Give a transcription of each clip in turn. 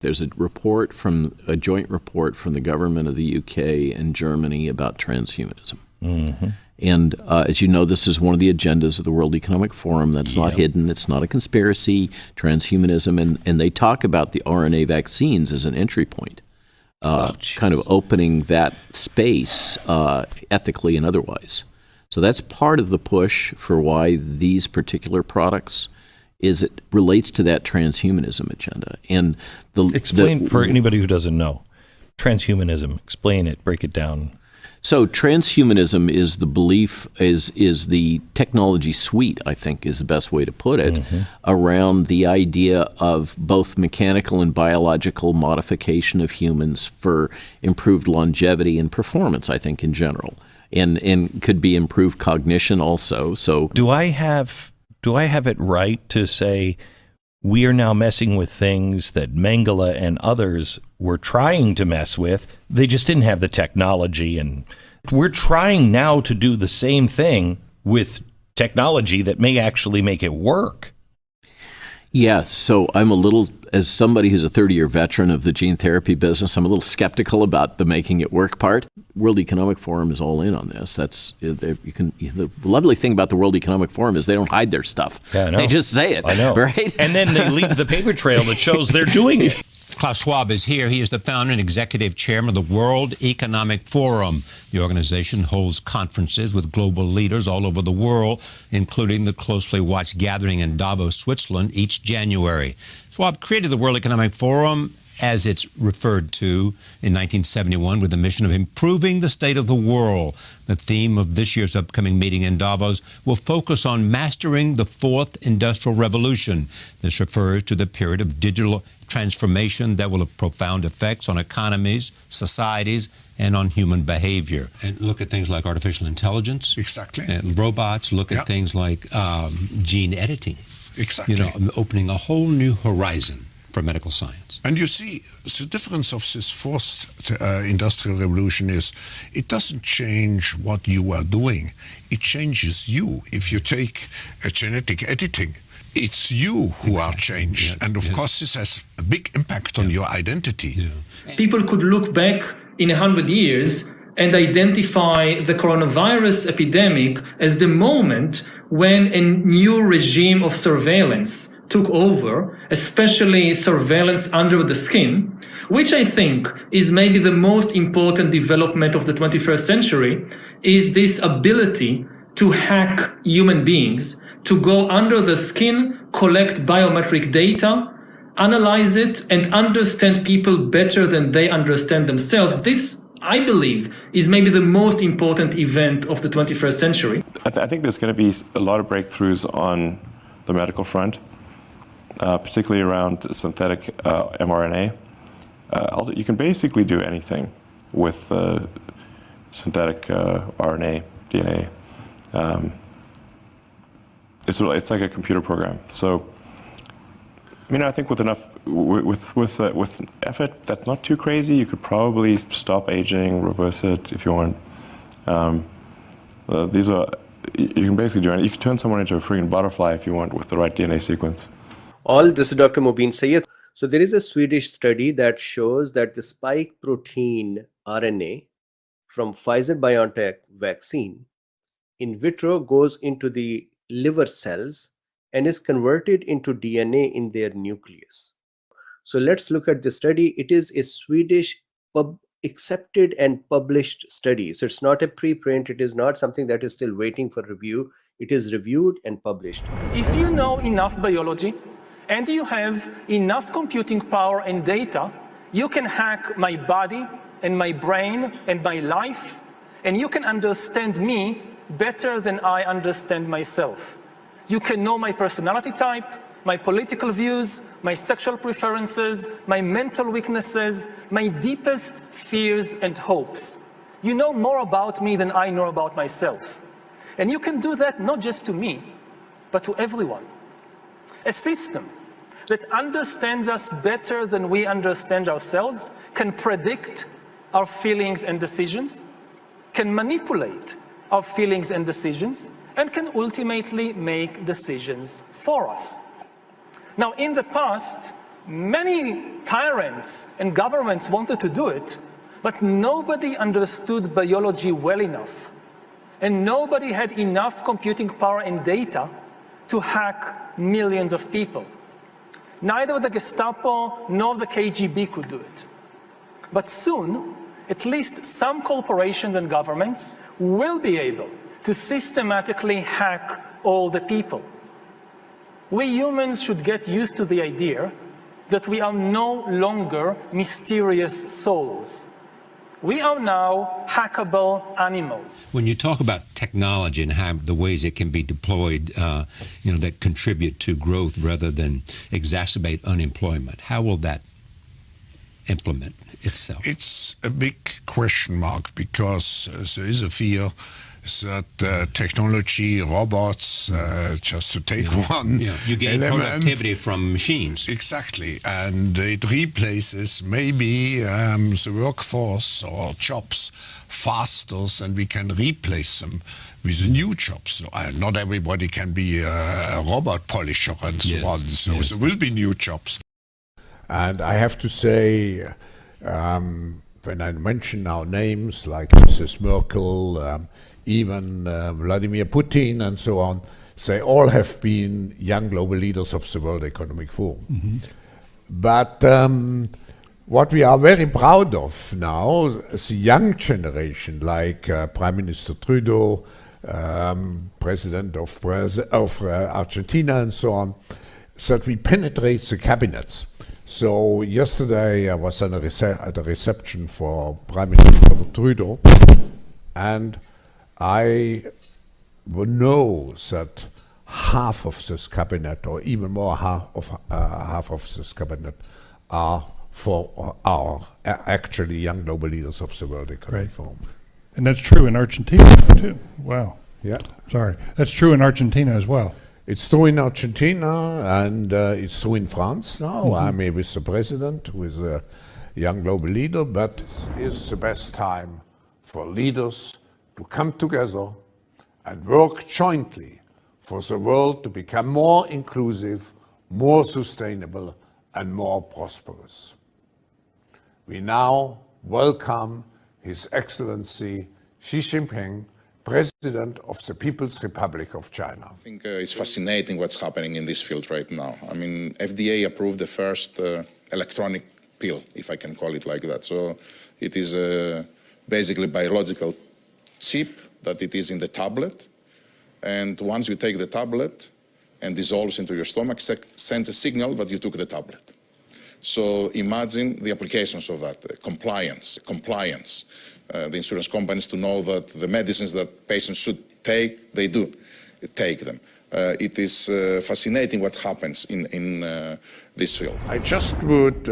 There's a joint report from the government of the UK and Germany about transhumanism. Mm-hmm. And as you know, this is one of the agendas of the World Economic Forum. That's not hidden. It's not a conspiracy, transhumanism. And they talk about the RNA vaccines as an entry point, kind of opening that space ethically and otherwise. So that's part of the push for why these particular products is it relates to that transhumanism agenda. And explain for anybody who doesn't know, transhumanism, explain it, break it down. So transhumanism is the belief, is the technology suite, I think is the best way to put it, around the idea of both mechanical and biological modification of humans for improved longevity and performance, I think, in general. And could be improved cognition also. So do I have it right to say we are now messing with things that Mengele and others were trying to mess with? They just didn't have the technology, and we're trying now to do the same thing with technology that may actually make it work. Yeah, so I'm a little, as somebody who's a 30-year veteran of the gene therapy business, I'm a little skeptical about the making it work part. World Economic Forum is all in on this. The lovely thing about the World Economic Forum is they don't hide their stuff. Yeah, I know. They just say it. I know. Right? And then they leave the paper trail that shows they're doing it. Klaus Schwab is here. He is the founder and executive chairman of the World Economic Forum. The organization holds conferences with global leaders all over the world, including the closely watched gathering in Davos, Switzerland, each January. Schwab created the World Economic Forum, as it's referred to, in 1971 with the mission of improving the state of the world. The theme of this year's upcoming meeting in Davos will focus on mastering the fourth industrial revolution. This refers to the period of digital transformation that will have profound effects on economies, societies, and on human behavior. And look at things like artificial intelligence. Exactly. And robots. Look at things like gene editing. Exactly. Opening a whole new horizon for medical science. And you see, the difference of this fourth industrial revolution is it doesn't change what you are doing. It changes you. If you take genetic editing, it's you who are changed. Yeah, and of course, this has a big impact on your identity. Yeah. People could look back in 100 years and identify the coronavirus epidemic as the moment when a new regime of surveillance took over, especially surveillance under the skin, which I think is maybe the most important development of the 21st century, is this ability to hack human beings, to go under the skin, collect biometric data, analyze it, and understand people better than they understand themselves. This, I believe, is maybe the most important event of the 21st century. I think there's going to be a lot of breakthroughs on the medical front, particularly around synthetic mRNA. You can basically do anything with synthetic RNA, DNA. It's like a computer program. So, I think with effort, that's not too crazy. You could probably stop aging, reverse it if you want. You can basically do anything. You can turn someone into a freaking butterfly if you want with the right DNA sequence. All this is Dr. Mobeen Sayed. So there is a Swedish study that shows that the spike protein RNA from Pfizer-BioNTech vaccine in vitro goes into the liver cells and is converted into DNA in their nucleus. So let's look at the study. It is a Swedish accepted and published study. So it's not a preprint. It is not something that is still waiting for review. It is reviewed and published. If you know enough biology and you have enough computing power and data, you can hack my body and my brain and my life, and you can understand me better than I understand myself. You can know my personality type, my political views, my sexual preferences, my mental weaknesses, my deepest fears and hopes. You know more about me than I know about myself. And you can do that not just to me, but to everyone. A system that understands us better than we understand ourselves can predict our feelings and decisions, can manipulate our feelings and decisions, and can ultimately make decisions for us. Now, in the past, Many tyrants and governments wanted to do it, but nobody understood biology well enough. And nobody had enough computing power and data to hack millions of people. Neither the Gestapo nor the KGB could do it. But soon, at least some corporations and governments will be able to systematically hack all the people. We humans should get used to the idea that we are no longer mysterious souls. We are now hackable animals. When you talk about technology and how the ways it can be deployed, that contribute to growth rather than exacerbate unemployment, how will that implement itself? It's a big question mark because there is a fear that technology, robots, just to take one you gain element, productivity from machines. Exactly, and it replaces maybe the workforce or jobs faster than we can replace them with new jobs. Not everybody can be a robot polisher and so on, so there will be new jobs. And I have to say, when I mention now names like Mrs. Merkel, even Vladimir Putin and so on, they all have been young global leaders of the World Economic Forum. Mm-hmm. But what we are very proud of now is the young generation, like Prime Minister Trudeau, President of Argentina and so on, that we penetrate the cabinets. So yesterday I was at a reception for Prime Minister Trudeau, and I know that half of this cabinet, or even more half of this cabinet, are actually young global leaders of the World Economic Forum. And that's true in Argentina too. Wow. Yeah. Sorry. That's true in Argentina as well. It's true in Argentina, and it's true in France now. Mm-hmm. I'm here with the president, who is a young global leader, but this is the best time for leaders to come together and work jointly for the world to become more inclusive, more sustainable, and more prosperous. We now welcome His Excellency Xi Jinping, President of the People's Republic of China. I think it's fascinating what's happening in this field right now. I mean, FDA approved the first electronic pill, if I can call it like that. So it is basically biological chip that it is in the tablet. And once you take the tablet and dissolves into your stomach, sends a signal that you took the tablet. So imagine the applications of that, compliance. The insurance companies to know that the medicines that patients should take, they do take them. It is fascinating what happens in this field. I just would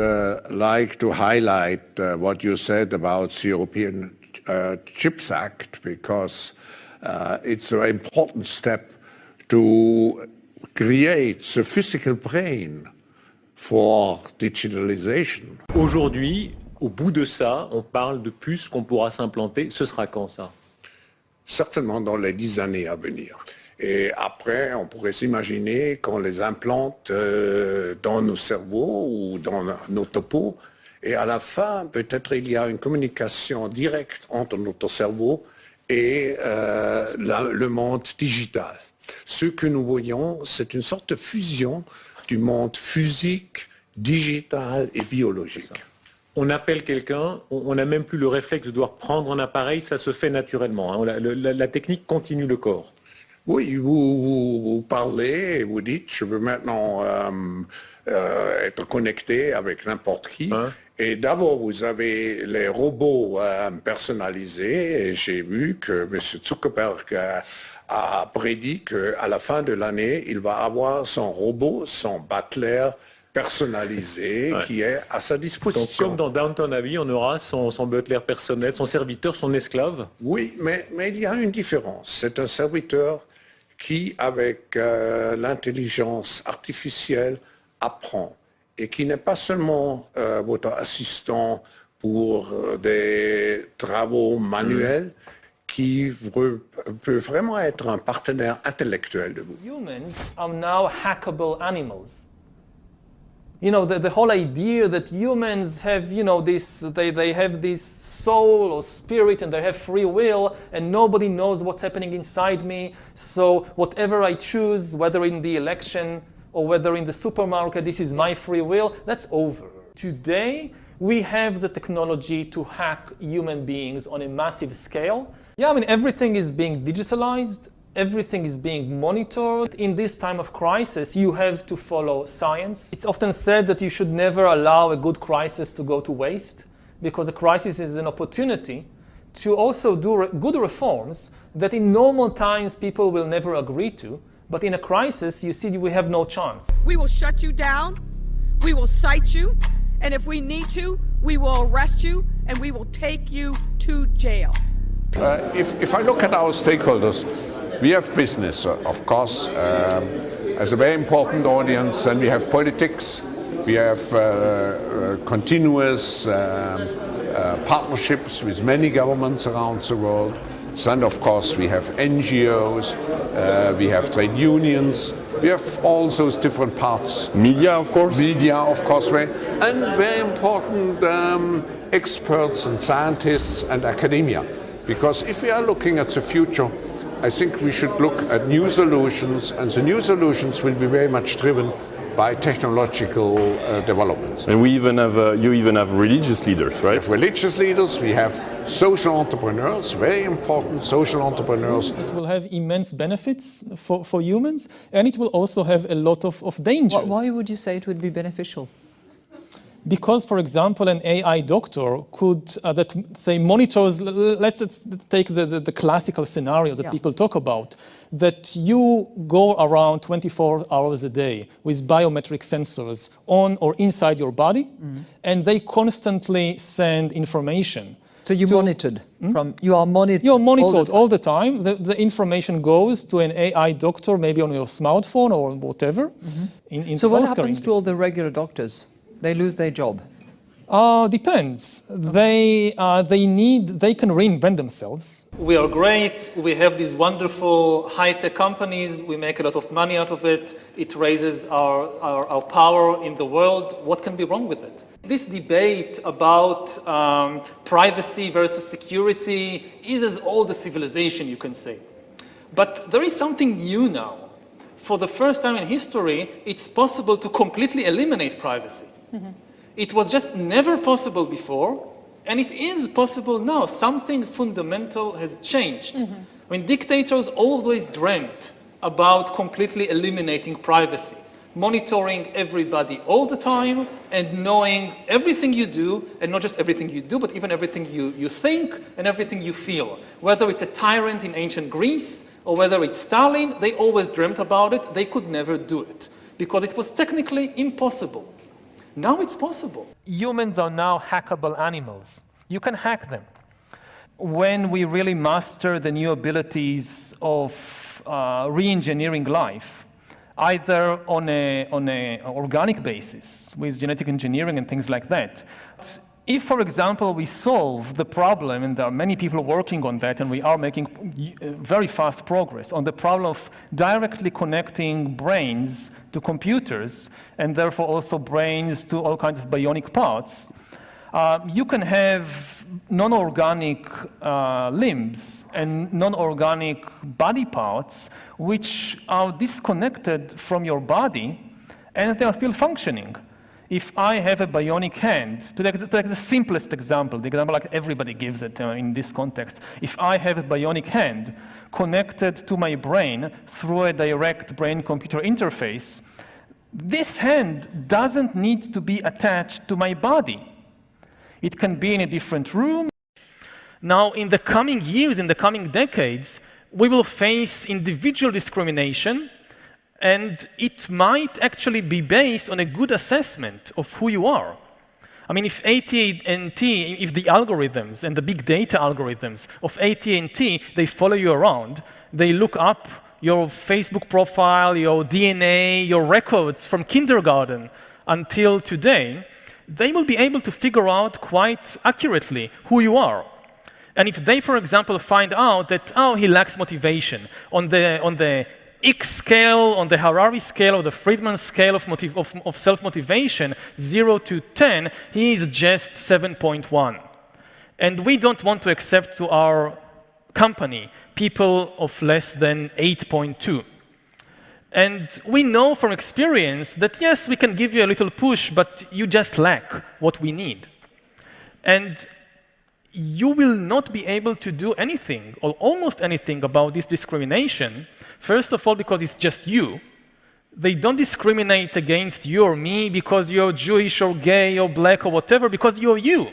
like to highlight what you said about the European Chips Act, because it's an important step to create the physical brain for digitalization. Aujourd'hui, au bout de ça, on parle de puces qu'on pourra s'implanter. Ce sera quand ça? Certainement dans les 10 années à venir. Et après, on pourrait s'imaginer qu'on les implante dans nos cerveaux ou dans notre peau. Et à la fin, peut-être il y a une communication directe entre notre cerveau et le monde digital. Ce que nous voyons, c'est une sorte de fusion du monde physique, digital et biologique. On appelle quelqu'un, on n'a même plus le réflexe de devoir prendre un appareil, ça se fait naturellement. Hein. La technique continue le corps. Oui, vous parlez et vous dites, je veux maintenant être connecté avec n'importe qui. Hein? Et d'abord, vous avez les robots personnalisés. Et j'ai vu que M. Zuckerberg a prédit qu'à la fin de l'année, il va avoir son robot, son butler personnalisé, ouais, qui est à sa disposition. Donc, comme dans Downton Abbey, on aura son butler personnel, son serviteur, son esclave. Oui, mais il y a une différence. C'est un serviteur qui, avec l'intelligence artificielle, apprend. Et qui n'est pas seulement votre assistant pour des travaux manuels, qui peut vraiment être un partenaire intellectuel de vous. Humans are now hackable animals. You know, the whole idea that humans have, you know, they have this soul or spirit and they have free will and nobody knows what's happening inside me. So whatever I choose, whether in the election or whether in the supermarket, this is my free will, that's over. Today, we have the technology to hack human beings on a massive scale. Yeah, I mean, everything is being digitalized. Everything is being monitored. In this time of crisis, you have to follow science. It's often said that you should never allow a good crisis to go to waste, because a crisis is an opportunity to also do good reforms that in normal times people will never agree to. But in a crisis, you see, we have no chance. We will shut you down, we will cite you, and if we need to, we will arrest you and we will take you to jail. If I look at our stakeholders, we have business, of course, as a very important audience, and we have politics, we have continuous partnerships with many governments around the world, and of course we have NGOs, we have trade unions, we have all those different parts. Media, of course. Media, of course, and very important experts and scientists and academia. Because if we are looking at the future, I think we should look at new solutions, and the new solutions will be very much driven by technological developments. And we even have, you even have religious leaders, right? We have religious leaders, we have social entrepreneurs, very important social entrepreneurs. It will have immense benefits for humans, and it will also have a lot of dangers. Why would you say it would be beneficial? Because, for example, an AI doctor could, that say monitors, let's take the classical scenarios that people talk about, that you go around 24 hours a day with biometric sensors on or inside your body, and they constantly send information. So you're monitored from, you are monitored. You're monitored all the time. The information goes to an AI doctor, maybe on your smartphone or whatever. So what happens to all the regular doctors? They lose their job? Depends. They can reinvent themselves. We are great. We have these wonderful high-tech companies. We make a lot of money out of it. It raises our power in the world. What can be wrong with it? This debate about privacy versus security is as old as civilization, you can say. But there is something new now. For the first time in history, it's possible to completely eliminate privacy. It was just never possible before, and it is possible now. Something fundamental has changed. I mean, dictators always dreamt about completely eliminating privacy, monitoring everybody all the time, and knowing everything you do, and not just everything you do, but even everything you think and everything you feel. Whether it's a tyrant in ancient Greece, or whether it's Stalin, they always dreamt about it. They could never do it, because it was technically impossible. Now it's possible. Humans are now hackable animals. You can hack them. When we really master the new abilities of re-engineering life, either on an organic basis with genetic engineering and things like that. If, for example, we solve the problem, and there are many people working on that, and we are making very fast progress on the problem of directly connecting brains to computers, and therefore also brains to all kinds of bionic parts, you can have non-organic limbs and non-organic body parts which are disconnected from your body, and they are still functioning. If I have a bionic hand, to take the simplest example, the example like everybody gives it in this context, if I have a bionic hand connected to my brain through a direct brain-computer interface, this hand doesn't need to be attached to my body. It can be in a different room. Now, in the coming years, in the coming decades, we will face individual discrimination, and it might actually be based on a good assessment of who you are. I mean, if AT&T, if the algorithms and the big data algorithms of AT&T, they follow you around, they look up your Facebook profile, your DNA, your records from kindergarten until today, they will be able to figure out quite accurately who you are. And if they, for example, find out that, oh, he lacks motivation on the X scale, on the Harari scale, or the Friedman scale of self-motivation, 0 to 10, he is just 7.1. And we don't want to accept to our company people of less than 8.2. And we know from experience that yes, we can give you a little push, but you just lack what we need. And you will not be able to do anything, or almost anything, about this discrimination. First of all, because it's just you. They don't discriminate against you or me because you're Jewish or gay or black or whatever, because you're you.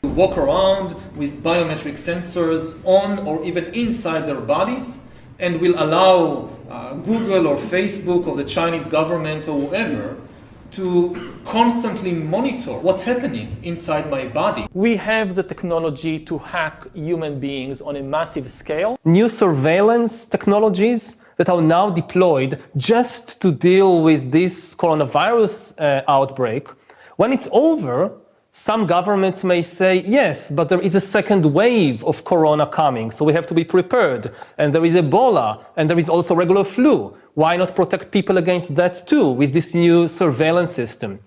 Walk around with biometric sensors on or even inside their bodies, and will allow Google or Facebook or the Chinese government or whoever to constantly monitor what's happening inside my body. We have the technology to hack human beings on a massive scale. New surveillance technologies that are now deployed just to deal with this coronavirus outbreak. When it's over, some governments may say, yes, but there is a second wave of corona coming, so we have to be prepared. And there is Ebola, and there is also regular flu. Why not protect people against that too with this new surveillance system?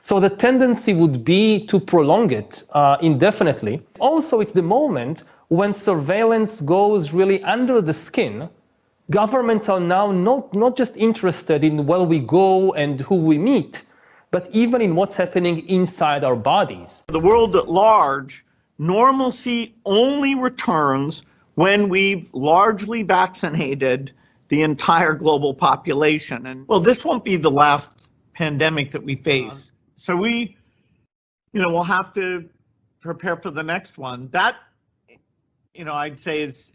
So the tendency would be to prolong it indefinitely. Also, it's the moment when surveillance goes really under the skin. Governments are now not just interested in where we go and who we meet, but even in what's happening inside our bodies. The world at large, normalcy only returns when we've largely vaccinated the entire global population. And well, this won't be the last pandemic that we face. So we, we'll have to prepare for the next one. That, I'd say is,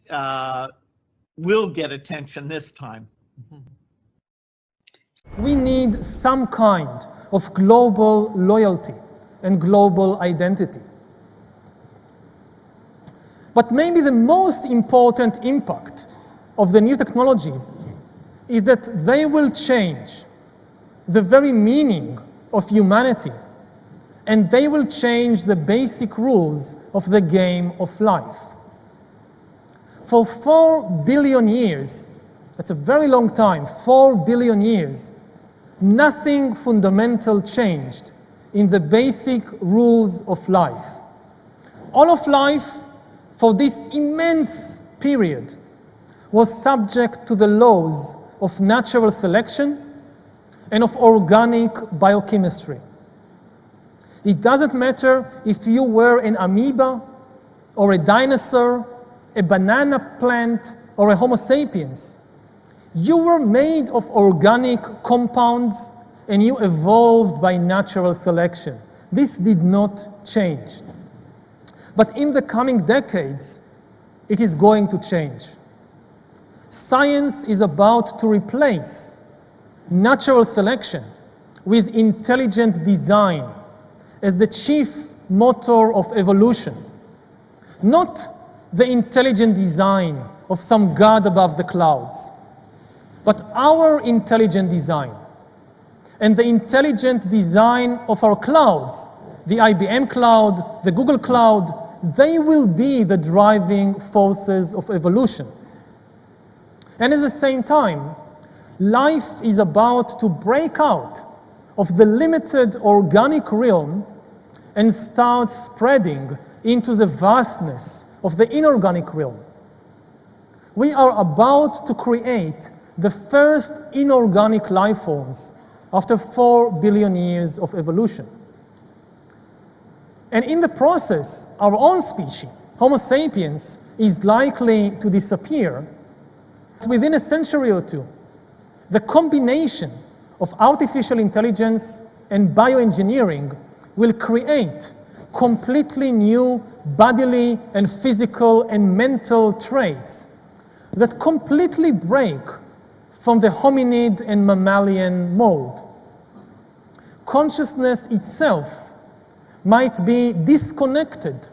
will get attention this time. We need some kind of global loyalty and global identity. But maybe the most important impact of the new technologies is that they will change the very meaning of humanity, and they will change the basic rules of the game of life. For 4 billion years, that's a very long time, 4 billion years, nothing fundamental changed in the basic rules of life. All of life, for this immense period, was subject to the laws of natural selection and of organic biochemistry. It doesn't matter if you were an amoeba or a dinosaur, a banana plant or a Homo sapiens. You were made of organic compounds and you evolved by natural selection. This did not change. But in the coming decades, it is going to change. Science is about to replace natural selection with intelligent design as the chief motor of evolution. Not the intelligent design of some god above the clouds, but our intelligent design and the intelligent design of our clouds, the IBM cloud, the Google cloud, they will be the driving forces of evolution. And at the same time, life is about to break out of the limited organic realm and start spreading into the vastness of the inorganic realm. We are about to create the first inorganic life forms after 4 billion years of evolution. And in the process, our own species, Homo sapiens, is likely to disappear. Within a century or two, the combination of artificial intelligence and bioengineering will create completely new bodily and physical and mental traits that completely break from the hominid and mammalian mold. Consciousness itself might be disconnected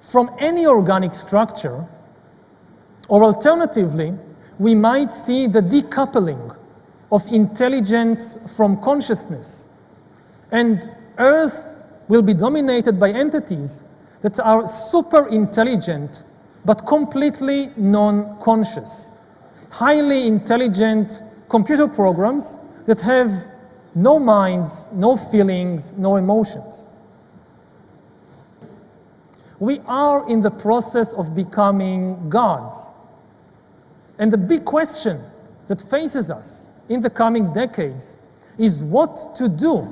from any organic structure, or alternatively, we might see the decoupling of intelligence from consciousness, and Earth will be dominated by entities that are super intelligent but completely non-conscious. highly intelligent computer programs that have no minds, no feelings, no emotions. We are in the process of becoming gods. And the big question that faces us in the coming decades is what to do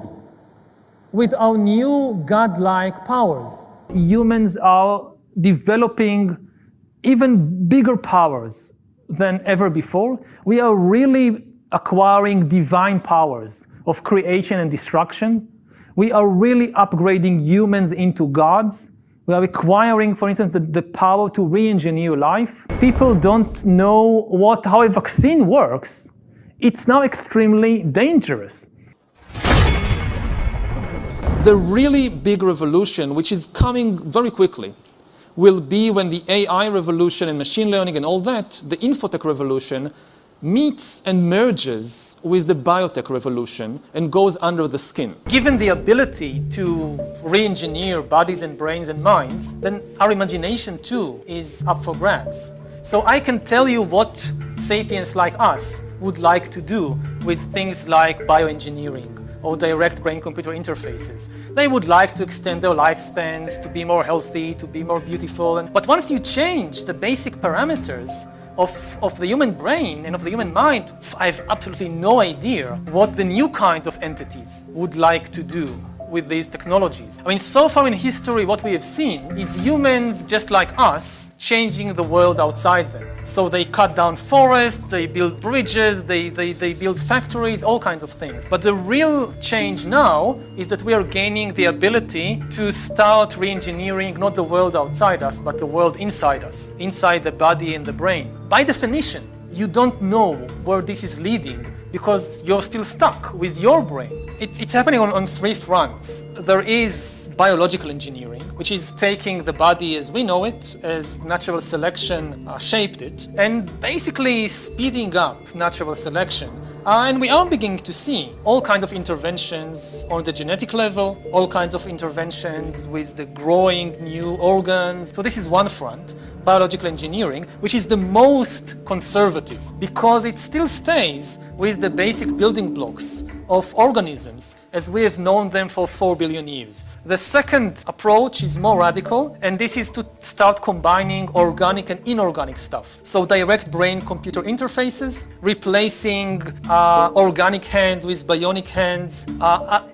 with our new godlike powers. Humans are developing even bigger powers than ever before. We are really acquiring divine powers of creation and destruction. We are really upgrading humans into gods. We are acquiring, for instance, the power to re-engineer life. People don't know how a vaccine works. It's now extremely dangerous. The really big revolution, which is coming very quickly, will be when the AI revolution and machine learning and all that, the infotech revolution, meets and merges with the biotech revolution and goes under the skin. Given the ability to re-engineer bodies and brains and minds, then our imagination too is up for grabs. So I can tell you what sapiens like us would like to do with things like bioengineering or direct brain-computer interfaces. They would like to extend their lifespans, to be more healthy, to be more beautiful. But once you change the basic parameters of the human brain and of the human mind, I have absolutely no idea what the new kinds of entities would like to do with these technologies. I mean, so far in history, what we have seen is humans, just like us, changing the world outside them. So they cut down forests, they build bridges, they build factories, all kinds of things. But the real change now is that we are gaining the ability to start re-engineering not the world outside us, but the world inside us, inside the body and the brain. By definition, you don't know where this is leading because you're still stuck with your brain. It's happening on three fronts. There is biological engineering, which is taking the body as we know it, as natural selection shaped it, and basically speeding up natural selection. And we are beginning to see all kinds of interventions on the genetic level, all kinds of interventions with the growing new organs. So this is one front, biological engineering, which is the most conservative because it still stays with the basic building blocks of organisms as we have known them for 4 billion years. The second approach is more radical, and this is to start combining organic and inorganic stuff. So direct brain-computer interfaces, replacing organic hands with bionic hands,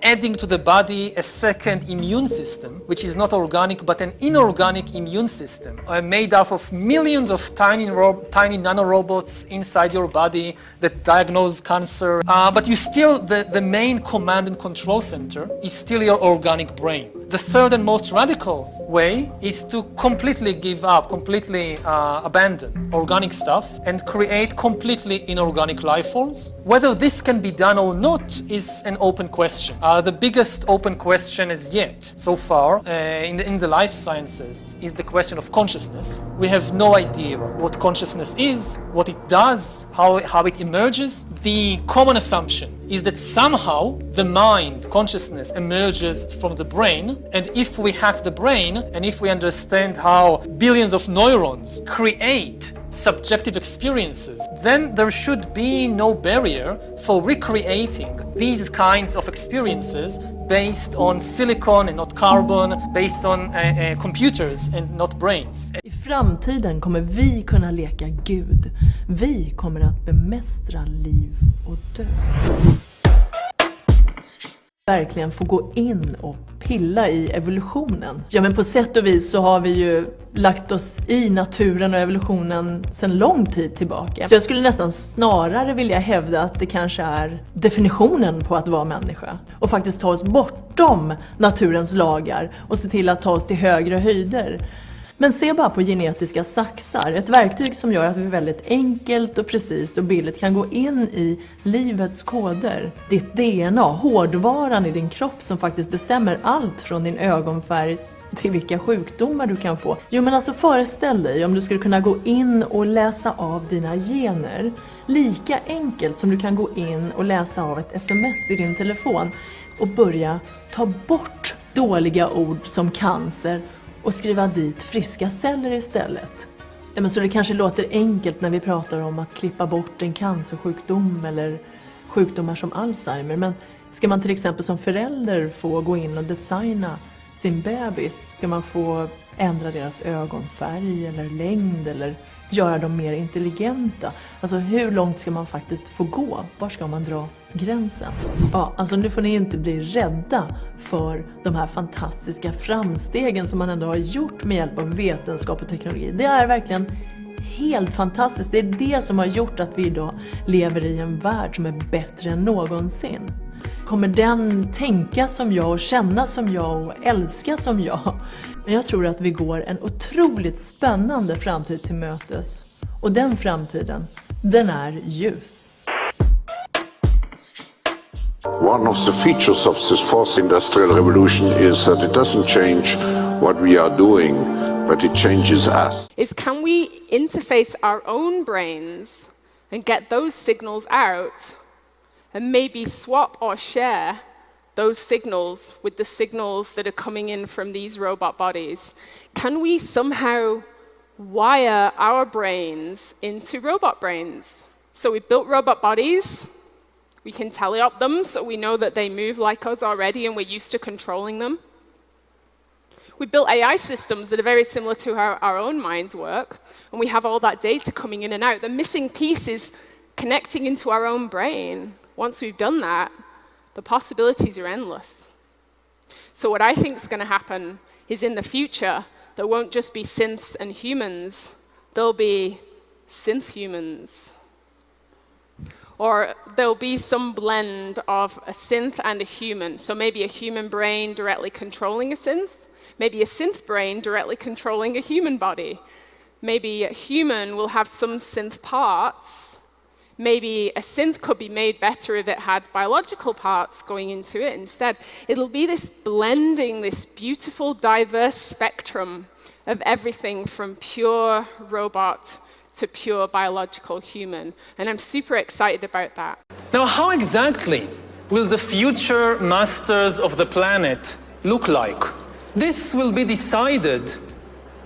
adding to the body a second immune system, which is not organic but an inorganic immune system, made up of millions of tiny nanorobots inside your body that diagnose cancer. But you still, the main command and control center is still your organic brain. The third and most radical way is to completely give up, completely abandon organic stuff and create completely inorganic life forms. Whether this can be done or not is an open question. The biggest open question as yet so far in the life sciences is the question of consciousness. We have no idea what consciousness is, what it does, how it emerges. The common assumption is that somehow the mind, consciousness, emerges from the brain, and if we hack the brain, and if we understand how billions of neurons create subjective experiences, then there should be no barrier for recreating these kinds of experiences based on silicon and not carbon, based on computers and not brains. I framtiden kommer vi kunna leka Gud. Vi kommer att bemästra liv och död. Verkligen få gå in och pilla i evolutionen. Ja, men på sätt och vis så har vi ju lagt oss i naturen och evolutionen sedan lång tid tillbaka. Så jag skulle nästan snarare vilja hävda att det kanske är definitionen på att vara människa. Och faktiskt ta oss bortom naturens lagar och se till att ta oss till högre höjder. Men se bara på genetiska saxar, ett verktyg som gör att vi väldigt enkelt och precis och billigt kan gå in i livets koder. Ditt DNA, hårdvaran i din kropp som faktiskt bestämmer allt från din ögonfärg till vilka sjukdomar du kan få. Jo, men alltså föreställ dig om du skulle kunna gå in och läsa av dina gener. Lika enkelt som du kan gå in och läsa av ett sms i din telefon och börja ta bort dåliga ord som cancer och skriva dit friska celler istället. Men så det kanske låter enkelt när vi pratar om att klippa bort en cancersjukdom eller sjukdomar som Alzheimer. Men ska man till exempel som förälder få gå in och designa sin bebis? Ska man få ändra deras ögonfärg eller längd eller göra dem mer intelligenta? Alltså hur långt ska man faktiskt få gå? Var ska man dra gränsen? Ja, alltså nu får ni inte bli rädda för de här fantastiska framstegen som man ändå har gjort med hjälp av vetenskap och teknologi. Det är verkligen helt fantastiskt. Det är det som har gjort att vi idag lever i en värld som är bättre än någonsin. Kommer den tänka som jag och känna som jag och älska som jag? Men jag tror att vi går en otroligt spännande framtid till mötes. Och den framtiden, den är ljus. One of the features of this fourth industrial revolution is that it doesn't change what we are doing, but it changes us. Is can we interface our own brains and get those signals out and maybe swap or share those signals with the signals that are coming in from these robot bodies? Can we somehow wire our brains into robot brains? So we built robot bodies. We can teleop them so we know that they move like us already and we're used to controlling them. We built AI systems that are very similar to how our own minds work, and we have all that data coming in and out. The missing piece is connecting into our own brain. Once we've done that, the possibilities are endless. So what I think is going to happen is in the future, there won't just be synths and humans, there'll be synth humans. Or there'll be some blend of a synth and a human. So maybe a human brain directly controlling a synth, maybe a synth brain directly controlling a human body. Maybe a human will have some synth parts. Maybe a synth could be made better if it had biological parts going into it instead. It'll be this blending, this beautiful, diverse spectrum of everything from pure robot to pure biological human. And I'm super excited about that. Now, how exactly will the future masters of the planet look like? This will be decided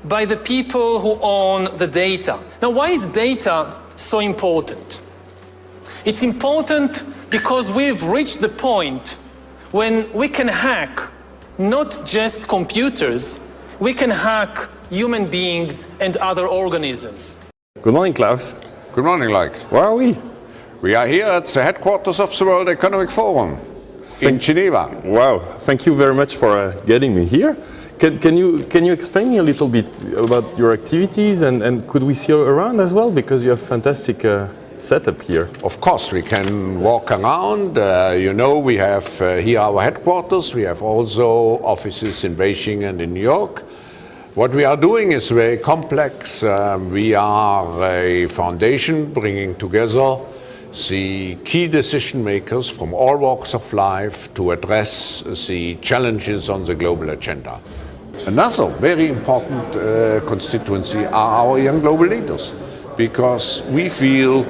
by the people who own the data. Now, why is data so important? It's important because we've reached the point when we can hack not just computers, we can hack human beings and other organisms. Good morning, Klaus. Good morning, Like. Where are we? We are here at the headquarters of the World Economic Forum in Geneva. Wow, thank you very much for getting me here. Can you explain me a little bit about your activities and could we see you around as well, because you have fantastic setup here? Of course, we can walk around. We have here our headquarters. We have also offices in Beijing and in New York. What we are doing is very complex. We are a foundation bringing together the key decision makers from all walks of life to address the challenges on the global agenda. Another very important constituency are our young global leaders, because we feel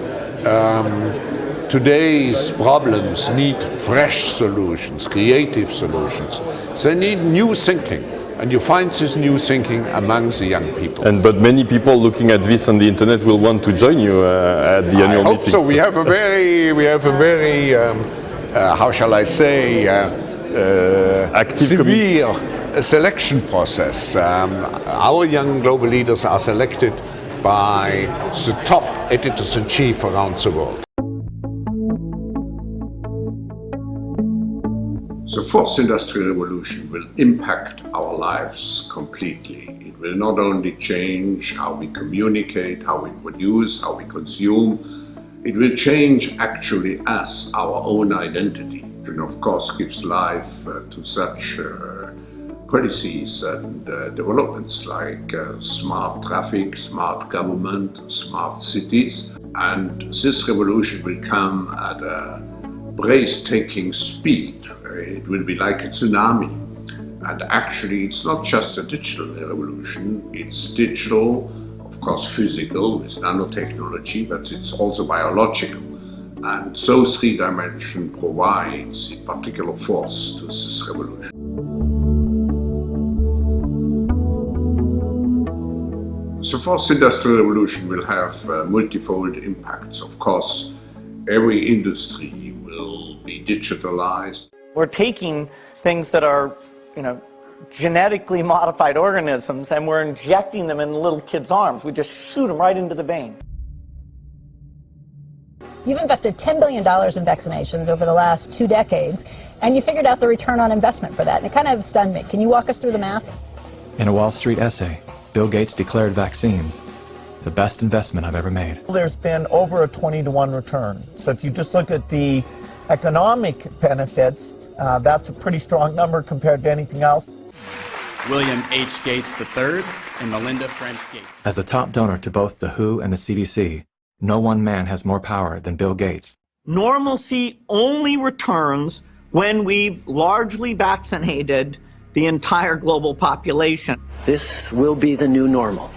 today's problems need fresh solutions, creative solutions. They need new thinking. And you find this new thinking among the young people. But many people looking at this on the internet will want to join you at the annual meeting. So we have a very, how shall I say, active severe selection process. Our young global leaders are selected by the top editors-in-chief around the world. The fourth industrial revolution will impact our lives completely. It will not only change how we communicate, how we produce, how we consume, it will change actually us, our own identity. And of course gives life to such policies and developments like smart traffic, smart government, smart cities. And this revolution will come at a breathtaking speed. It will be like a tsunami. And actually, it's not just a digital revolution. It's digital, of course physical with nanotechnology, but it's also biological. And those three dimensions provide the particular force to this revolution. The fourth industrial revolution will have multifold impacts. Of course, every industry will be digitalized. We're taking things that are, genetically modified organisms, and we're injecting them in little kids' arms. We just shoot them right into the vein. You've invested $10 billion in vaccinations over the last 2 decades, and you figured out the return on investment for that, and it kind of stunned me. Can you walk us through the math? In a Wall Street essay, Bill Gates declared vaccines the best investment I've ever made. There's been over a 20-to-1 return. So if you just look at the economic benefits, that's a pretty strong number compared to anything else. William H. Gates III and Melinda French Gates. As a top donor to both the WHO and the CDC, no one man has more power than Bill Gates. Normalcy only returns when we've largely vaccinated the entire global population. This will be the new normal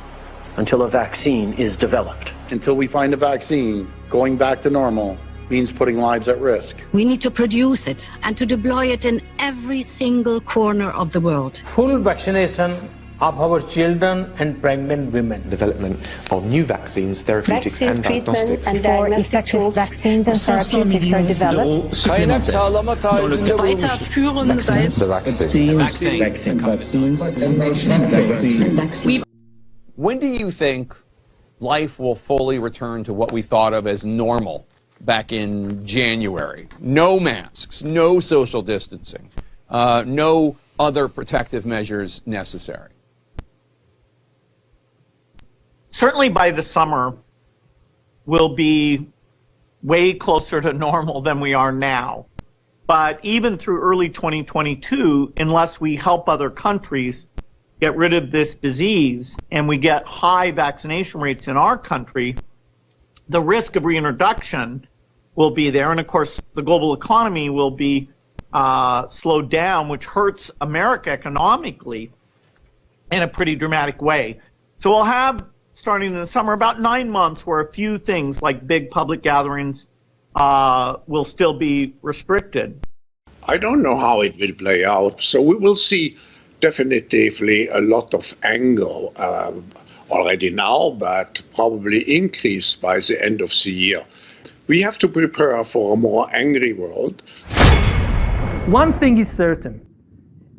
until a vaccine is developed. Until we find a vaccine, going back to normal means putting lives at risk. We need to produce it and to deploy it in every single corner of the world. Full vaccination of our children and pregnant women. Development of new vaccines, therapeutics and diagnostics. Before effective vaccines and therapeutics are developed. When do you think life will fully return to what we thought of as normal back in January? No masks, no social distancing, no other protective measures necessary. Certainly by the summer, we'll be way closer to normal than we are now. But even through early 2022, unless we help other countries get rid of this disease and we get high vaccination rates in our country, the risk of reintroduction will be there. And of course, the global economy will be slowed down, which hurts America economically in a pretty dramatic way. So we'll have, starting in the summer, about 9 months where a few things like big public gatherings will still be restricted. I don't know how it will play out. So we will see definitively a lot of anger already now, but probably increase by the end of the year. We have to prepare for a more angry world. One thing is certain.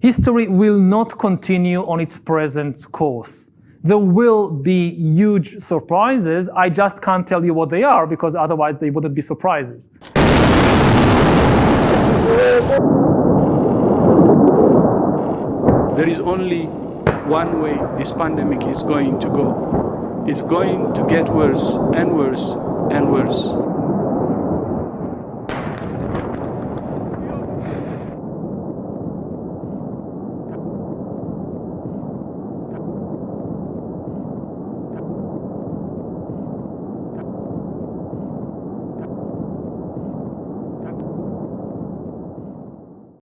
History will not continue on its present course. There will be huge surprises. I just can't tell you what they are because otherwise they wouldn't be surprises. There is only one way this pandemic is going to go. It's going to get worse and worse and worse.